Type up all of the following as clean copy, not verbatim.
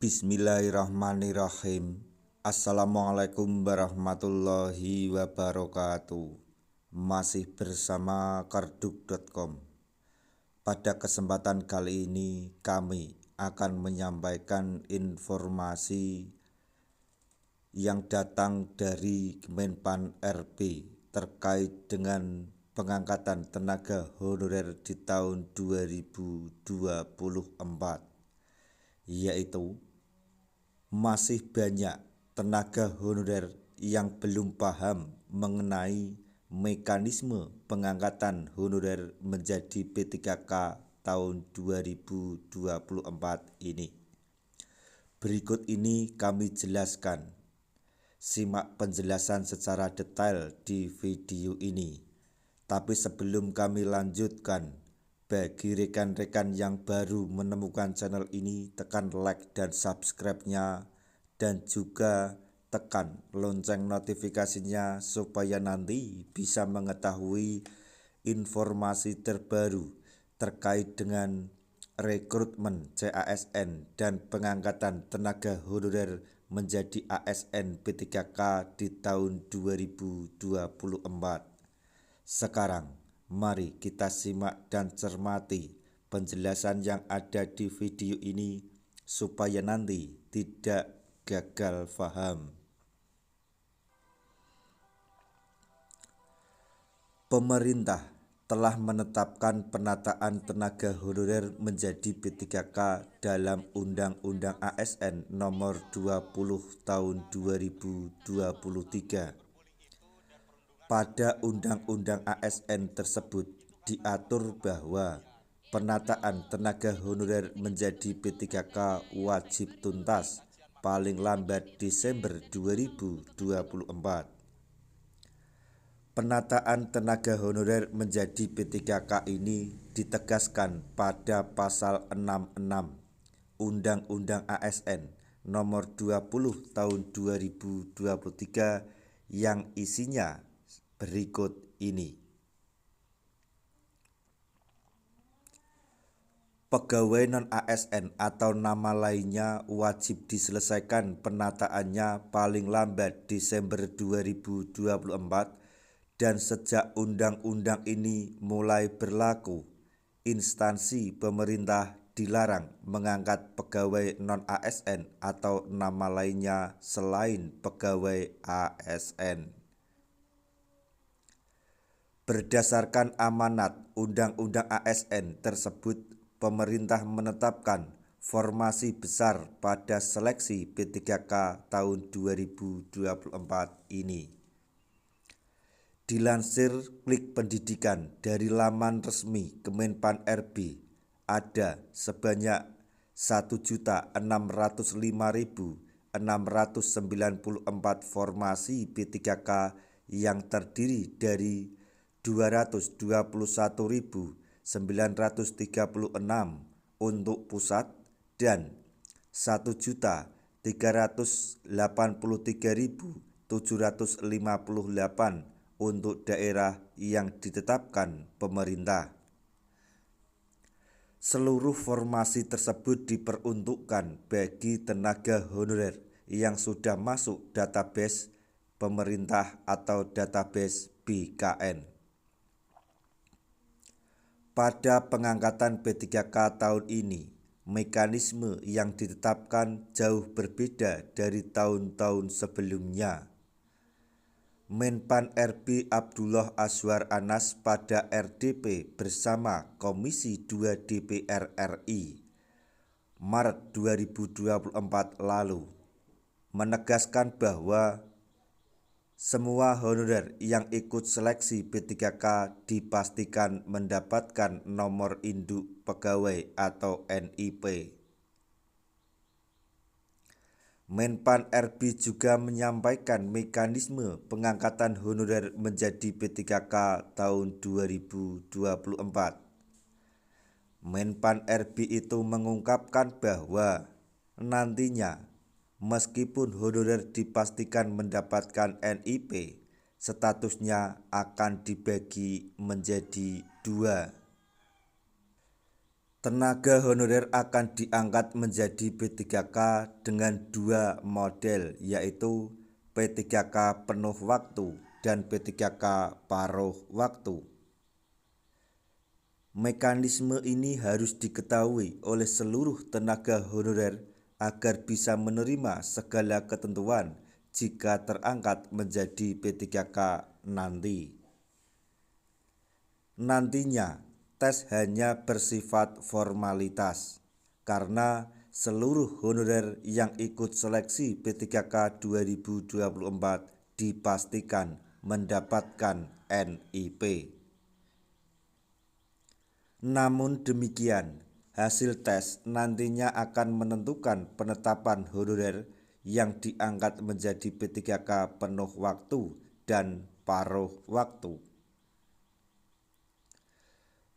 Bismillahirrahmanirrahim. Assalamualaikum warahmatullahi wabarakatuh. Masih bersama karduk.com. Pada kesempatan kali ini kami akan menyampaikan informasi yang datang dari Kemenpan RB terkait dengan pengangkatan tenaga honorer di tahun 2024, yaitu masih banyak tenaga honorer yang belum paham mengenai mekanisme pengangkatan honorer menjadi P3K tahun 2024 ini. Berikut ini kami jelaskan. Simak penjelasan secara detail di video ini. Tapi sebelum kami lanjutkan, bagi rekan-rekan yang baru menemukan channel ini, tekan like dan subscribe-nya, dan juga tekan lonceng notifikasinya supaya nanti bisa mengetahui informasi terbaru terkait dengan rekrutmen CASN dan pengangkatan tenaga honorer menjadi ASN P3K di tahun 2024. Sekarang mari kita simak dan cermati penjelasan yang ada di video ini supaya nanti tidak gagal paham. Pemerintah telah menetapkan penataan tenaga honorer menjadi P3K dalam Undang-Undang ASN Nomor 20 Tahun 2023. Pada Undang-Undang ASN tersebut diatur bahwa penataan tenaga honorer menjadi P3K wajib tuntas paling lambat Desember 2024. Penataan tenaga honorer menjadi P3K ini ditegaskan pada pasal 66 Undang-Undang ASN Nomor 20 Tahun 2023 yang isinya berikut ini. Pegawai non-ASN atau nama lainnya wajib diselesaikan penataannya paling lambat Desember 2024, dan sejak undang-undang ini mulai berlaku, instansi pemerintah dilarang mengangkat pegawai non-ASN atau nama lainnya selain pegawai ASN. Berdasarkan amanat Undang-Undang ASN tersebut, pemerintah menetapkan formasi besar pada seleksi P3K tahun 2024 ini. Dilansir Klik Pendidikan dari laman resmi Kemenpan RB, ada sebanyak 1.605.694 formasi P3K yang terdiri dari 221.936 untuk pusat dan 1.383.758 untuk daerah yang ditetapkan pemerintah. Seluruh formasi tersebut diperuntukkan bagi tenaga honorer yang sudah masuk database pemerintah atau database BKN. Pada pengangkatan P3K tahun ini, mekanisme yang ditetapkan jauh berbeda dari tahun-tahun sebelumnya. Menpan RB Abdullah Azwar Anas pada RDP bersama Komisi 2 DPR RI Maret 2024 lalu menegaskan bahwa semua honorer yang ikut seleksi P3K dipastikan mendapatkan nomor induk pegawai atau NIP. Menpan RB juga menyampaikan mekanisme pengangkatan honorer menjadi P3K tahun 2024. Menpan RB itu mengungkapkan bahwa nantinya meskipun honorer dipastikan mendapatkan NIP, statusnya akan dibagi menjadi dua. Tenaga honorer akan diangkat menjadi P3K dengan dua model, yaitu P3K penuh waktu dan P3K paruh waktu. Mekanisme ini harus diketahui oleh seluruh tenaga honorer agar bisa menerima segala ketentuan jika terangkat menjadi P3K nanti. Nantinya, tes hanya bersifat formalitas, karena seluruh honorer yang ikut seleksi P3K 2024 dipastikan mendapatkan NIP. Namun demikian, hasil tes nantinya akan menentukan penetapan honorer yang diangkat menjadi P3K penuh waktu dan paruh waktu.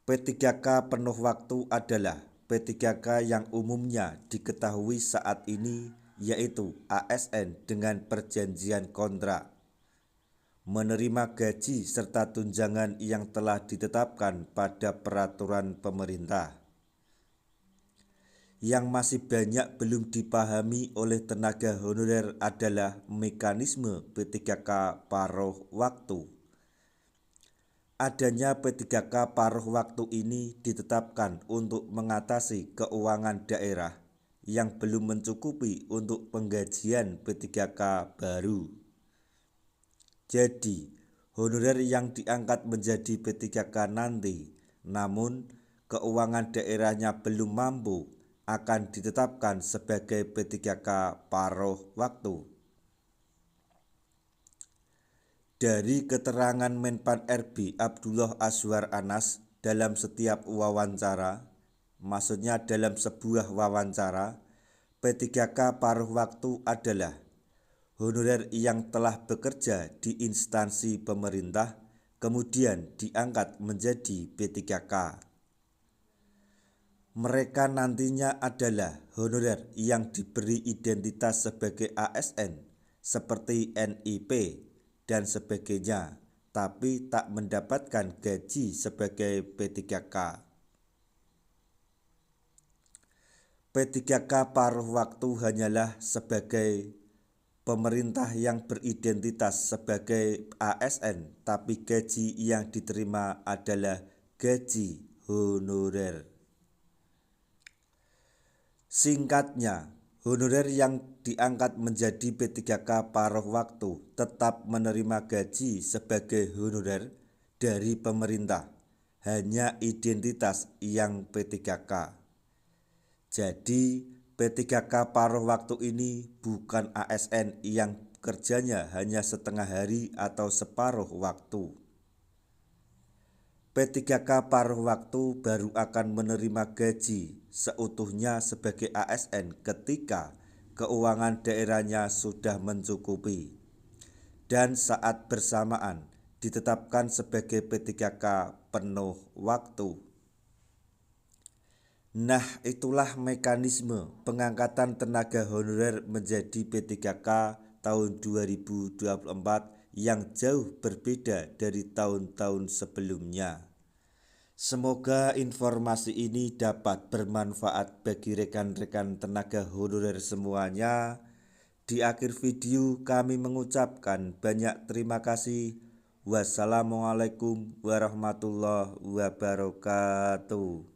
P3K penuh waktu adalah P3K yang umumnya diketahui saat ini, yaitu ASN dengan perjanjian kontrak, menerima gaji serta tunjangan yang telah ditetapkan pada peraturan pemerintah. Yang masih banyak belum dipahami oleh tenaga honorer adalah mekanisme P3K paruh waktu. Adanya P3K paruh waktu ini ditetapkan untuk mengatasi keuangan daerah yang belum mencukupi untuk penggajian P3K baru. Jadi, honorer yang diangkat menjadi P3K nanti, namun keuangan daerahnya belum mampu, akan ditetapkan sebagai P3K paruh waktu. Dari keterangan Menpan RB Abdullah Azwar Anas dalam setiap wawancara, maksudnya dalam sebuah wawancara, P3K paruh waktu adalah honorer yang telah bekerja di instansi pemerintah kemudian diangkat menjadi P3K. Mereka nantinya adalah honorer yang diberi identitas sebagai ASN seperti NIP dan sebagainya, tapi tak mendapatkan gaji sebagai P3K. P3K paruh waktu hanyalah sebagai pemerintah yang beridentitas sebagai ASN, tapi gaji yang diterima adalah gaji honorer. Singkatnya, honorer yang diangkat menjadi P3K paruh waktu tetap menerima gaji sebagai honorer dari pemerintah, hanya identitas yang P3K. Jadi, P3K paruh waktu ini bukan ASN yang kerjanya hanya setengah hari atau separuh waktu. P3K paruh waktu baru akan menerima gaji seutuhnya sebagai ASN ketika keuangan daerahnya sudah mencukupi dan saat bersamaan ditetapkan sebagai P3K penuh waktu. Nah, itulah mekanisme pengangkatan tenaga honorer menjadi P3K tahun 2024 yang jauh berbeda dari tahun-tahun sebelumnya. Semoga informasi ini dapat bermanfaat bagi rekan-rekan tenaga honorer semuanya. Di akhir video kami mengucapkan banyak terima kasih. Wassalamualaikum warahmatullahi wabarakatuh.